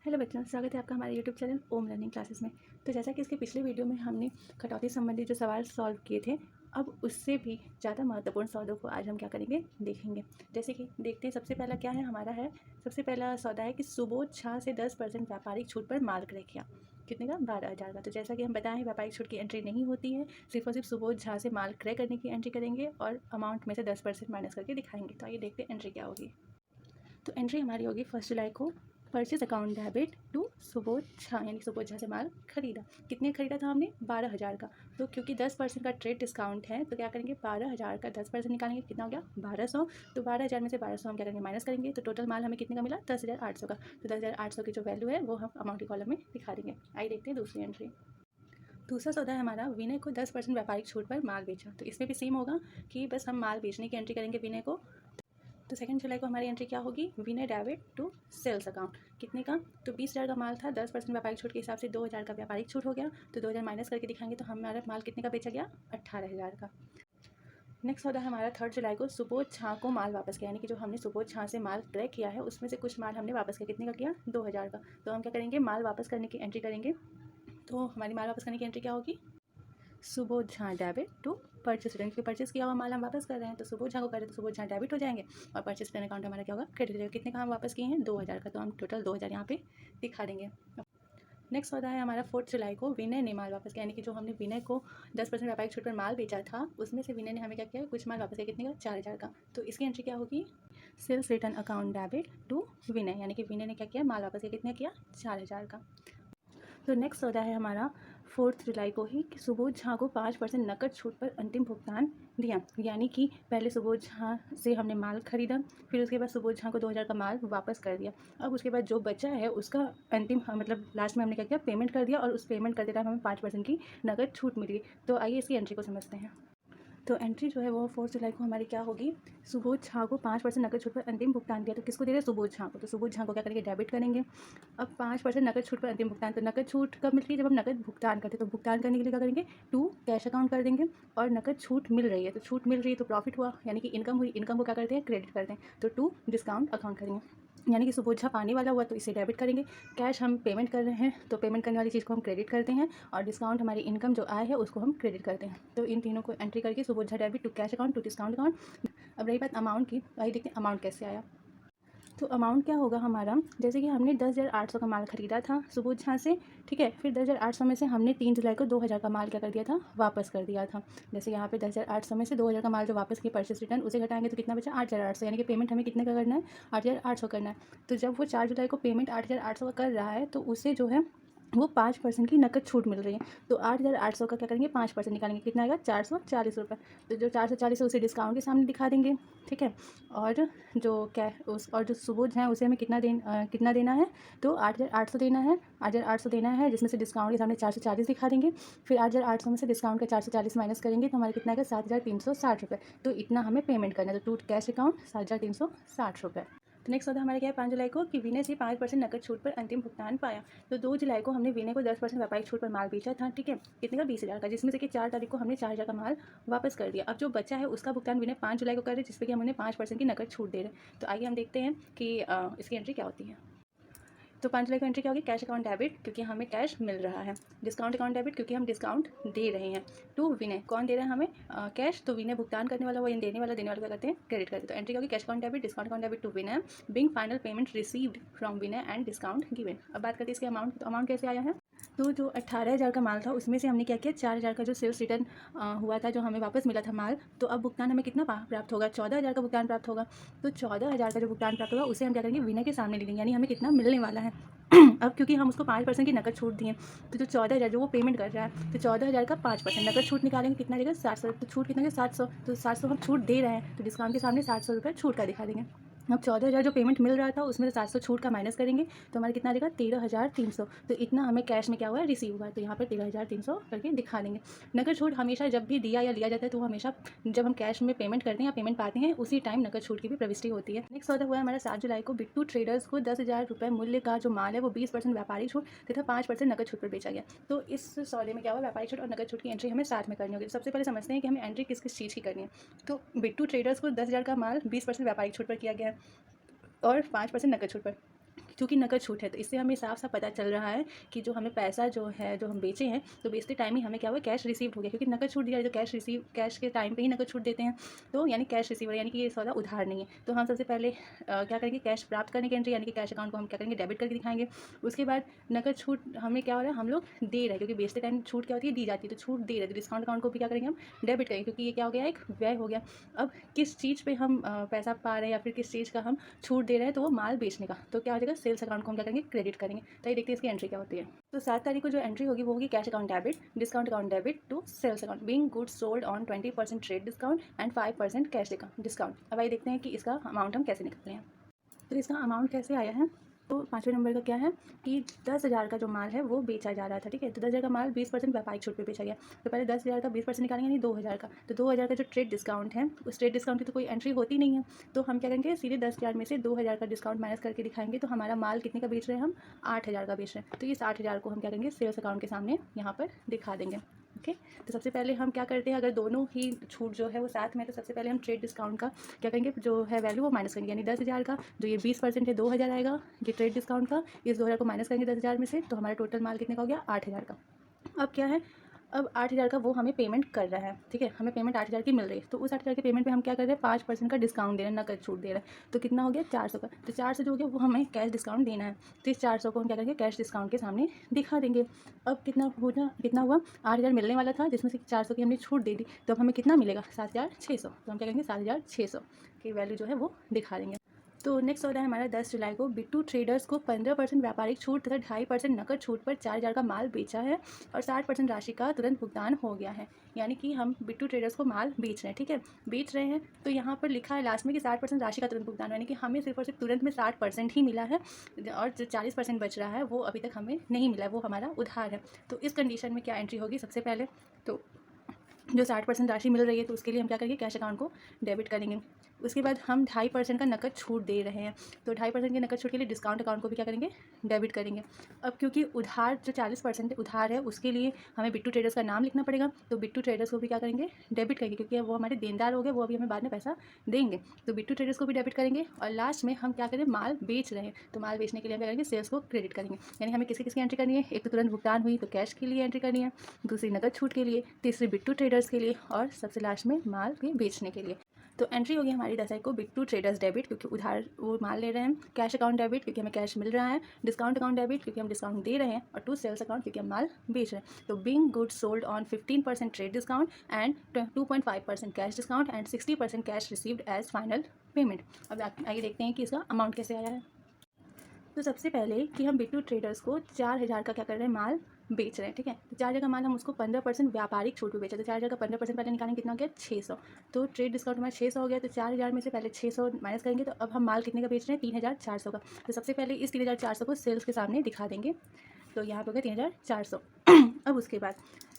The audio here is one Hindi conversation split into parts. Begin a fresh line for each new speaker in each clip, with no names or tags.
हेलो बच्चों, स्वागत है आपका हमारे यूट्यूब चैनल ओम लर्निंग क्लासेस में। तो जैसा कि इसके पिछले वीडियो में हमने कटौती संबंधी जो सवाल सॉल्व किए थे, अब उससे भी ज़्यादा महत्वपूर्ण सौदों को आज हम क्या करेंगे देखेंगे। जैसे कि देखते हैं, सबसे पहला क्या है हमारा है, सबसे पहला सौदा है कि सुबोध झा से 10% व्यापारिक छूट पर माल क्रय किया। कितने का? 12,000 का। तो जैसा कि हम बताएं, व्यापारिक छूट की एंट्री नहीं होती है, सिर्फ और सिर्फ सुबोध झा से माल क्रय करने की एंट्री करेंगे और अमाउंट में से 10% माइनस करके दिखाएंगे। तो आइए देखते हैं एंट्री क्या होगी। तो एंट्री हमारी होगी 1 जुलाई को, purchase account debit to Subodh Jha, यानी सुबोध झा से माल खरीदा। कितने खरीदा था हमने? 12,000 का। तो क्योंकि 10% का ट्रेड डिस्काउंट है तो क्या करेंगे, 12,000 का 10% निकालेंगे, कितना हो गया? 1,200। तो 12,000 में से 1,200 हम क्या करेंगे, माइनस करेंगे। तो टोटल माल हमें कितने का मिला? 10,800 का। तो 10,800 की जो वैल्यू है वो हम अमाउंट के कॉलम में दिखा देंगे। आइए देखते हैं दूसरी एंट्री। दूसरा सौदा है हमारा, विनय को 10% व्यापारिक छूट पर माल बेचा। तो इसमें भी सेम होगा कि बस हम माल बेचने की एंट्री करेंगे विनय को। तो 2 जुलाई को हमारी एंट्री क्या होगी, विनय डेबिट टू सेल्स अकाउंट। कितने का? तो 20,000 का माल था, 10% व्यापारिक छूट के हिसाब से 2,000 का व्यापारिक छूट हो गया। तो 2,000 माइनस करके दिखाएंगे तो हमारा माल कितने का बेचा गया? 18,000 का। नेक्स्ट सौदा है हमारा 3 जुलाई को, सुबोध झा को माल वापस किया, यानी कि जो हमने सुबोध झा से माल क्रय किया है उसमें से कुछ माल हमने वापस किया। कितने का किया? 2,000 का। तो हम क्या करेंगे, माल वापस करने की एंट्री करेंगे। तो हमारी माल वापस करने की एंट्री क्या होगी, Subodh Jha debit to purchase return. क्योंकि परचेस किया हुआ माल हम वापस कर रहे हैं तो सुबोध झा को करें तो सुबोध झा डेबिट हो जाएंगे और परचेस रिटर्न अकाउंट हमारा क्या होगा, क्रेडिट हो जाएगा। कितने का हम वापस किए हैं? 2,000 का। तो हम टोटल 2,000 यहाँ पे दिखा देंगे। नेक्स्ट होता है हमारा 4 जुलाई को, विनय ने माल वापस किया, यानी कि जो हमने विनय को 10% व्यापारिक छूट पर माल बेचा था उसमें से विनय ने हमें क्या किया, कुछ माल वापस किया। कितने का? 4,000 का। तो इसकी एंट्री क्या होगी, sales return account debit to Vinay, यानी कि विनय ने क्या किया, माल वापस किया। कितने किया? 4,000 का। तो नेक्स्ट होता है हमारा 4 जुलाई को ही कि सुबोध झा को 5% नकद छूट पर अंतिम भुगतान दिया, यानी कि पहले सुबोध झा से हमने माल खरीदा, फिर उसके बाद सुबोध झा को 2,000 का माल वापस कर दिया। अब उसके बाद जो बचा है उसका अंतिम मतलब लास्ट में हमने क्या किया, पेमेंट कर दिया और उस पेमेंट करते टाइम हमें 5% की नकद छूट मिली। तो आइए इसकी एंट्री को समझते हैं। तो एंट्री जो है वो 4 जुलाई को हमारी क्या होगी, सुबोध झा को 5% नकद छूट पर अंतिम भुगतान दिया। तो किसको दे रहे हैं? सुबोध झा को। तो सुबोध झा को क्या करेंगे, डेबिट करेंगे। अब 5% नकद छूट पर अंतिम भुगतान, तो नकद छूट कब मिलती है, जब हम नकद भुगतान करते हैं। तो भुगतान करने के लिए क्या करेंगे, टू कैश अकाउंट कर देंगे। और नकद छूट मिल रही है तो छूट मिल रही है तो प्रॉफिट हुआ, यानी कि इनकम हुई, इनकम को क्या करते हैं, क्रेडिट करते हैं। तो टू डिस्काउंट अकाउंट करेंगे, यानी कि सुबोध झा पाने वाला हुआ तो इसे डेबिट करेंगे। कैश हम पेमेंट कर रहे हैं तो पेमेंट करने वाली चीज़ को हम क्रेडिट करते हैं और डिस्काउंट हमारी इनकम जो आय है उसको हम क्रेडिट करते हैं। तो इन तीनों को एंट्री करके Subodh Jha debit to cash account to discount account. अब रही बात अमाउंट की, आइए देखते हैं अमाउंट कैसे आया। तो अमाउंट क्या होगा हमारा, जैसे कि हमने 10,800 का माल खरीदा था सुबोध झा से, ठीक है। फिर 10,800 में से हमने 3 जुलाई को 2,000 का माल क्या कर दिया था, वापस कर दिया था। जैसे यहाँ पे 10,800 में से 2,000 का माल जो वापस किया परचेस रिटर्न, उसे घटाएंगे तो कितना बचा? 8,800, यानी कि पेमेंट हमें कितने का करना है, 8,800 करना है। तो जब वो 4 जुलाई को पेमेंट 8,800 का कर रहा है तो उसे जो है वो 5% की नकद छूट मिल रही है। तो 8,800 का क्या करेंगे, 5% निकालेंगे, कितना आएगा? 440 रुपये। तो जो 440 है उसे डिस्काउंट के सामने दिखा देंगे, ठीक है। और जो और जो सुबोध है उसे हमें कितना देना है, तो 8,800 देना है, 8,800 देना है, जिसमें से डिस्काउंट के सामने 440 दिखा देंगे। फिर 8,800 में से डिस्काउंट का 440 माइनस करेंगे तो हमारा कितना आएगा, 7,360 रुपये। तो इतना हमें पेमेंट करना है। तो टू कैश अकाउंट 7,360 रुपये। तो नेक्स्ट होता है हमारा क्या है, 5 जुलाई को कि विनय से 5% नकद छूट पर अंतिम भुगतान पाया। तो 2 जुलाई को हमने विनय को 10% व्यापारिक छूट पर माल बेचा था, ठीक है। कितने का? 20,000 का, जिसमें से कि 4 तारीख को हमने 4,000 का माल वापस कर दिया। अब जो बचा है उसका भुगतान विनय 5 जुलाई को कर रहे हैं, जिसपे कि हम उन्हें 5% की नकद छूट दे रहे हैं। तो आइए हम देखते हैं कि इसकी एंट्री क्या होती है। तो 5 जुलाई को एंट्री क्या होगी, कैश अकाउंट डेबिट, क्योंकि हमें कैश मिल रहा है। डिस्काउंट अकाउंट डेबिट, क्योंकि हम डिस्काउंट दे रहे हैं। टू विनय, कौन दे रहा है हमें, कैश। तो विनय भुगतान करने वाला, वो इन देने वाला क्या करते हैं, क्रेडिट करते हैं। तो एंट्री क्या होगी, cash account debit, discount account debit to Vinay, being final payment received from Vinay and discount given. अब बात करते हैं इसके अमाउंट। तो अमाउंट कैसे आया है, तो जो 18,000 का माल था उसमें से हमने क्या किया, 4,000 का जो सेल्स रिटर्न हुआ था, जो हमें वापस मिला था माल, तो अब भुगतान हमें कितना प्राप्त होगा, 14,000 का भुगतान प्राप्त होगा। तो 14,000 का जो भुगतान प्राप्त होगा उसे हम क्या करेंगे, विनय के सामने ले लेंगे, यानी हमें कितना मिलने वाला है। अब क्योंकि हम उसको 5% की नकद छूट दिए, तो जो 14,000 जो वो पेमेंट कर रहा है, तो 14,000 का 5% नकद छूट निकालेंगे, कितना देगा, 700। तो छूट कितना है, 700। तो 700 हम छूट दे रहे हैं तो डिस्काउंट के सामने 700 रुपये छूट का दिखा देंगे। अब 14,000 जो पेमेंट मिल रहा था उसमें से 700 छूट का माइनस करेंगे तो हमारा कितना देगा, 13,300। तो इतना हमें कैश में क्या हुआ है, रिसीव हुआ है। तो यहाँ पर 13,300 करके दिखा देंगे। नकद छूट हमेशा जब भी दिया या लिया जाता है तो हमेशा जब हम कैश में पेमेंट करते हैं या पेमेंट पाते हैं उसी टाइम नकद छूट की भी प्रविष्टि होती है। नेक्स्ट सौदा हुआ है हमारा 7 जुलाई को, बिट्टू ट्रेडर्स को 10,000 रुपये मूल्य का जो माल है वो 20% व्यापारिक छूट तथा 5% नकद छूट पर बेचा गया। तो इस सौदे में क्या हुआ, व्यापारिक छूट और नकद छूट की एंट्री हमें साथ में करनी होगी। सबसे पहले समझते हैं कि हमें एंट्री किस किस चीज़ की करनी है। तो बिट्टू ट्रेडर्स को 10,000 का माल 20% व्यापारिक छूट पर किया गया है और 5% नकद छूट पर। क्योंकि नकद छूट है, तो इससे हमें साफ साफ पता चल रहा है कि जो हमें पैसा जो है जो हम बेचे हैं तो बेचते टाइम ही हमें क्या हुआ, कैश रिसीव हो गया, क्योंकि नकद छूट दिया, जो कैश के टाइम पे ही नकद छूट देते हैं, तो यानी कैश रिसीवर, यानी कि ये सौदा उधार नहीं है। तो हम सबसे पहले क्या करेंगे, कैश प्राप्त करने की एंट्री यानी कि कैश अकाउंट को हम क्या करेंगे, डेबिट करके दिखाएंगे। उसके बाद नकद छूट हमें क्या हो रहा है, हम लोग दे रहे हैं, क्योंकि बेचते टाइम छूट क्या होती है, दी जाती है, तो छूट दे रहे हैं, तो डिस्काउंट अकाउंट को भी क्या करेंगे हम, डेबिट करेंगे, क्योंकि ये क्या हो गया, एक व्यय हो गया। अब किस चीज़ पे हम पैसा पा रहे हैं या फिर किस चीज़ का हम छूट दे रहे हैं, तो वो माल बेचने का, तो क्या हो जाएगा, सेल्स अकाउंट को हम क्या करेंगे, क्रेडिट करेंगे। तो ये देखते हैं इसकी एंट्री क्या होती है। तो 7 तारीख को जो एंट्री होगी वो होगी cash account debit, discount account debit to sales account, being goods sold on 20% trade discount and 5% cash discount. अब आइए देखते हैं कि इसका अमाउंट हम कैसे निकालते हैं। तो इसका अमाउंट कैसे आया है, तो 5वें नंबर का क्या है कि 10,000 का जो माल है वो बेचा जा रहा था, ठीक है। तो 10,000 का माल 20% व्यापारिक छूट पे बेचा गया, तो पहले 10,000 का 20% निकालेंगे, यानी 2,000 का। तो 2,000 का जो ट्रेड डिस्काउंट है, उस ट्रेड डिस्काउंट की तो कोई एंट्री होती नहीं है, तो हम क्या करेंगे, सीधे 10,000 में से 2,000 का डिस्काउंट माइनस करके दिखाएंगे। तो हमारा माल कितने का बेच रहे हैं, हम 8,000 का बेच रहे हैं, तो इस 8,000 को हम क्या करेंगे, सेल्स अकाउंट के सामने यहाँ पर दिखा देंगे। ओके, तो सबसे पहले हम क्या करते हैं, अगर दोनों ही छूट जो है वो साथ में, तो सबसे पहले हम ट्रेड डिस्काउंट का क्या करेंगे, जो है वैल्यू वो माइनस करेंगे, यानी 10,000 का जो ये 20% है 2,000 आएगा, ये ट्रेड डिस्काउंट का, इस 2,000 को माइनस करेंगे 10,000 में से, तो हमारा टोटल माल कितने का हो गया, 8,000 का। अब क्या है, अब 8,000 का वो हमें पेमेंट कर रहा है, ठीक है, हमें पेमेंट 8,000 की मिल रही है, तो उस 8,000 के पेमेंट पे हम क्या कर रहे हैं, 5% का डिस्काउंट दे रहे हैं, नकद छूट दे रहे हैं, तो कितना हो गया, 400 का। तो 400 जो हो गया वो हमें कैश डिस्काउंट देना है, तो इस 400 को हम क्या करेंगे, कैश डिस्काउंट के सामने दिखा देंगे। अब कितना हुआ, 8,000 मिलने वाला था, जिसमें से 400 की हमने छूट दे दी, तो अब हमें कितना मिलेगा, 7,600। तो हम क्या करेंगे, 7,600 की वैल्यू जो है वो दिखा देंगे। तो नेक्स्ट सौदा है हमारा 10 जुलाई को, बिट्टू ट्रेडर्स को 15% व्यापारिक छूट तथा 2.5% नकद छूट पर 4,000 का माल बेचा है और 60% राशि का तुरंत भुगतान हो गया है। यानी कि हम बिट्टू ट्रेडर्स को माल बेच रहे हैं, ठीक है, बेच रहे हैं, तो यहाँ पर लिखा है लास्ट में कि 60% राशि का तुरंत भुगतान, यानी कि हमें सिर्फ और सिर्फ तुरंत में 60% ही मिला है, और जो 40% बच रहा है वो अभी तक हमें नहीं मिला है, वो हमारा उधार है। तो इस कंडीशन में क्या एंट्री होगी, सबसे पहले तो जो 60% राशि मिल रही है, तो उसके लिए हम क्या करेंगे, कैश अकाउंट को डेबिट करेंगे। उसके बाद हम 2.5% का नकद छूट दे रहे हैं, तो 2.5% के नकद छूट के लिए डिस्काउंट अकाउंट को भी क्या करेंगे, डेबिट करेंगे। अब क्योंकि उधार जो 40% उधार है, उसके लिए हमें बिट्टू ट्रेडर्स का नाम लिखना पड़ेगा, तो बिट्टू ट्रेडर्स को भी क्या करेंगे, डेबिट करेंगे, क्योंकि वो हमारे देनदार हो गए, वो अभी हमें बाद में पैसा देंगे, तो बिट्टू ट्रेडर्स को भी डेबिट करेंगे। और लास्ट में हम क्या करें, माल बेच रहे हैं, तो माल बेचने के लिए हम क्या करेंगे, सेल्स को क्रेडिट करेंगे। यानी हमें किसकी एंट्री करनी है, एक तो तुरंत भुगतान हुई तो कैश के लिए एंट्री करनी है, दूसरी नकद छूट के लिए, तीसरी बिट्टू ट्रेडर्स के लिए, और सबसे लास्ट में माल के बेचने के लिए। तो एंट्री होगी हमारी 10 तारीख को, बिट्टू ट्रेडर्स डेबिट, क्योंकि उधार वो माल ले रहे हैं, कैश अकाउंट डेबिट, क्योंकि हमें कैश मिल रहा है, डिस्काउंट अकाउंट डेबिट, क्योंकि हम डिस्काउंट दे रहे हैं, और टू सेल्स अकाउंट, क्योंकि हम माल बेच रहे हैं। तो being goods sold on 15% trade discount and 2.5% cash discount and 60% cash received as final payment. अब आइए देखते हैं कि इसका अमाउंट कैसे आया है। तो सबसे पहले कि हम बिट्टू ट्रेडर्स को 4,000 का क्या कर रहे हैं, माल बेच रहे हैं, ठीक है। तो 4,000 का माल हम उसको 15% व्यापारिक छूट पे बेचा, तो 4,000 का 15% पहले निकालेंगे, कितना हो गया, 600। तो ट्रेड डिस्काउंट हमारा 600 हो गया, तो 4,000 में से पहले 600 माइनस करेंगे, तो अब हम माल कितने का बेच रहे हैं, 3,400 का। तो सबसे पहले इस 3,400 को सेल्स के सामने दिखा देंगे, तो यहाँ पर हो गया 3,400। अब उसके बाद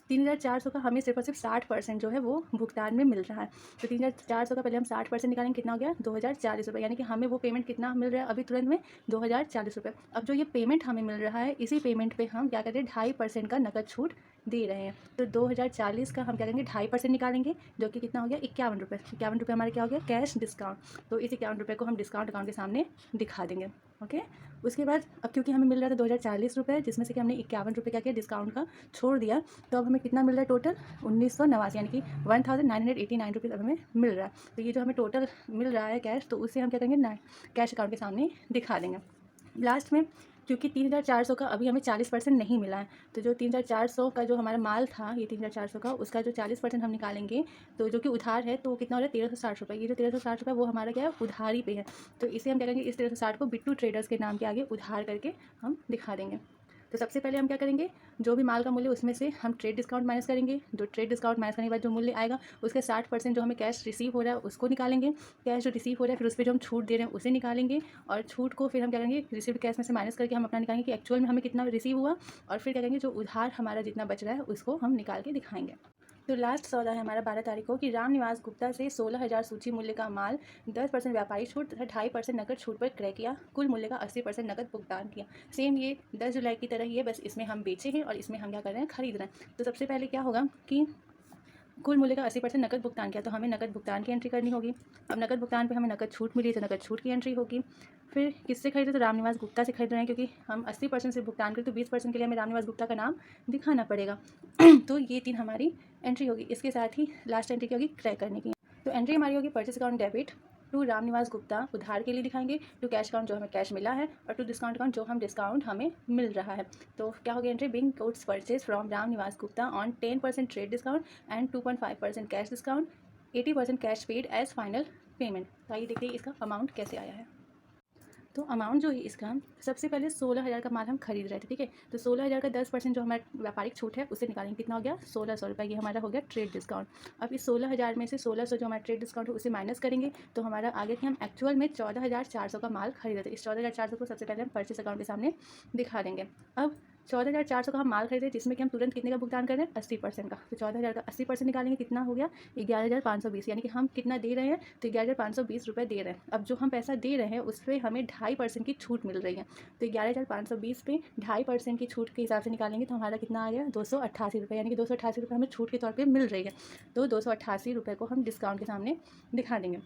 3,400 का हमें सिर्फ और सिर्फ 60% जो है वो भुगतान में मिल रहा है, तो 3,400 का पहले हम 60% निकालेंगे, कितना हो गया, 2,040 रुपये, यानी कि हमें वो पेमेंट कितना मिल रहा है अभी तुरंत में, 2,040 रुपये। अब जो ये पेमेंट हमें मिल रहा है, इसी पेमेंट पे हम क्या करें, 2.5% का नकद छूट दे रहे हैं, तो 2,040 का हम क्या करेंगे, 2.5% निकालेंगे, जो कि कितना हो गया, 51 रुपये। 51 रुपये हमारे क्या हो गया, कैश डिस्काउंट, तो इस 51 रुपये को हम डिस्काउंट अकाउंट के सामने दिखा देंगे। ओके, उसके बाद अब क्योंकि हमें मिल रहा था 2,040 रुपये, जिसमें से कि हमने 51 रुपये क्या किया, डिस्काउंट का छोड़ दिया, तो अब हमें कितना मिल रहा है, टोटल 1,989, यानी कि 1,989 रुपीज़ अब हमें मिल रहा है। तो ये जो हमें टोटल मिल रहा है कैश, तो उससे हम क्या करेंगे, कैश अकाउंट के सामने दिखा देंगे। लास्ट में क्योंकि 3,400 का अभी हमें 40% नहीं मिला है, तो जो 3,400 का जो हमारा माल था, ये 3,400 का, उसका जो 40% हम निकालेंगे, तो जो कि उधार है, तो वो कितना हो रहा है, 1,360 रुपये। ये जो 1,360 रुपये वो हमारा क्या है, उधारी पे है, तो इसे हम क्या करेंगे, इस 1,360 को बिट्टू ट्रेडर्स के नाम के आगे उधार करके हम दिखा देंगे। तो सबसे पहले हम क्या करेंगे, जो भी माल का मूल्य उसमें से हम ट्रेड डिस्काउंट माइनस करेंगे, जो ट्रेड डिस्काउंट माइनस करने के बाद जो मूल्य आएगा, उसके 60% जो हमें कैश रिसीव हो रहा है उसको निकालेंगे, कैश जो रिसीव हो रहा है फिर उस पर जो हम छूट दे रहे हैं उसे निकालेंगे, और छूट को फिर हम क्या करेंगे, रिसीव्ड कैश में से माइनस करके हम अपना निकालेंगे कि एक्चुअल में हमें कितना रिसीव हुआ, और फिर क्या करेंगे, जो उधार हमारा जितना बच रहा है उसको हम निकाल के दिखाएंगे। तो लास्ट सौदा है हमारा 12 तारीख को, कि राम निवास गुप्ता से 16,000 सूची मूल्य का माल 10% व्यापारिक छूट तथा 2.5% नकद छूट पर क्रय किया, कुल मूल्य का 80% नकद भुगतान किया। सेम ये 10 जुलाई की तरह ही है, बस इसमें हम बेचे हैं और इसमें हम क्या कर रहे हैं, खरीद रहे हैं। तो सबसे पहले क्या होगा कि कुल मूल्य का 80% नकद भुगतान किया, तो हमें नकद भुगतान की एंट्री करनी होगी। अब नकद भुगतान पे हमें नकद छूट मिली, तो नकद छूट की एंट्री होगी। फिर किससे खरीदे, तो रामनिवास गुप्ता से खरीद रहे हैं, क्योंकि हम 80% से भुगतान करें तो 20% के लिए हमें रामनिवास गुप्ता का नाम दिखाना पड़ेगा। तो ये 3 हमारी एंट्री होगी। इसके साथ ही लास्ट एंट्री क्या होगी, क्रय करने की। तो एंट्री हमारी होगी purchase account debit to Ramniwas Gupta, उधार के लिए दिखाएंगे, टू कैश अकाउंट जो हमें कैश मिला है, और टू डिस्काउंट अकाउंट जो हम डिस्काउंट हमें मिल रहा है। तो क्या होगी entry, being goods purchase from Ramniwas Gupta on 10% trade discount and 2.5% cash discount, 80% cash paid as final payment. तो आइए देखिए इसका अमाउंट कैसे आया है। तो अमाउंट जो है इसका, सबसे पहले 16,000 का माल हम खरीद रहे थे, ठीक है। तो 16,000 का 10% जो हमारा व्यापारिक छूट है उससे निकालेंगे, कितना हो गया, 1,600 रुपये। ये हमारा हो गया ट्रेड डिस्काउंट। अब इस 16,000 में से 1,600 जो हमारा ट्रेड डिस्काउंट है उसे माइनस करेंगे, तो हमारा आगे कि हम एक्चुअल में 14,400 का माल खरीदे थे। इस 14,400 को सबसे पहले हम परचेस अकाउंट के सामने दिखा देंगे। अब 14,400 का हम माल खरीदे, जिसमें कि हम तुरंत कितने का भुगतान कर रहे हैं, 80% का। तो 14,000 का 80% निकालेंगे, कितना हो गया, 11,520। यानी कि हम कितना दे रहे हैं, तो 11,520 रुपये दे रहे हैं। अब जो हम पैसा दे रहे हैं उस पर हमें 2.5% की छूट मिल रही है। तो 11,520 पे 2.5% की छूट के हिसाब से निकालेंगे, तो हमारा कितना आ गया, 288 रुपये। यानी कि 288 रुपये हमें छूट के तौर पर मिल रही है। तो 288 रुपये को हम डिस्काउंट के सामने दिखा देंगे।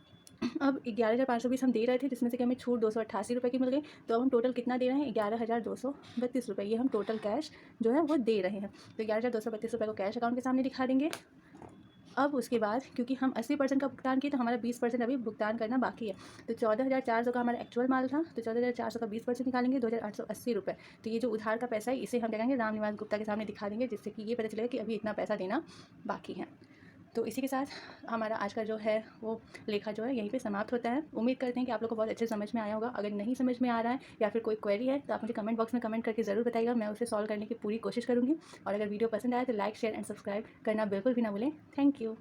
अब 11,520 हम दे रहे थे, जिसमें से कि हमें छूट 288 रुपये की मिल गई। तो अब हम टोटल कितना दे रहे हैं, 11,232 रुपये। ये हम टोटल कैश जो है वो दे रहे हैं। तो 11,232 रुपये को कैश अकाउंट के सामने दिखा देंगे। अब उसके बाद क्योंकि हम 80% का भुगतान किए, तो हमारा 20% अभी भुगतान करना बाकी है। तो 14,400 का हमारा एक्चुअल माल था, तो 14,400 का 20% निकालेंगे, 2,880 रुपये। तो ये जो उधार का पैसा है इसे हम क्या करेंगे, रामनिवास गुप्ता के सामने दिखा देंगे, जिससे कि ये पता चलेगा कि अभी इतना पैसा देना बाकी है। तो इसी के साथ हमारा आज का जो है वो लेखा जो है यहीं पे समाप्त होता है। उम्मीद करते हैं कि आप लोग को बहुत अच्छे समझ में आया होगा। अगर नहीं समझ में आ रहा है या फिर कोई क्वेरी है तो आप मुझे कमेंट बॉक्स में कमेंट करके ज़रूर बताइएगा, मैं उसे सॉल्व करने की पूरी कोशिश करूँगी। और अगर वीडियो पसंद आए तो लाइक, शेयर एंड सब्सक्राइब करना बिल्कुल भी ना भूलें। Thank you.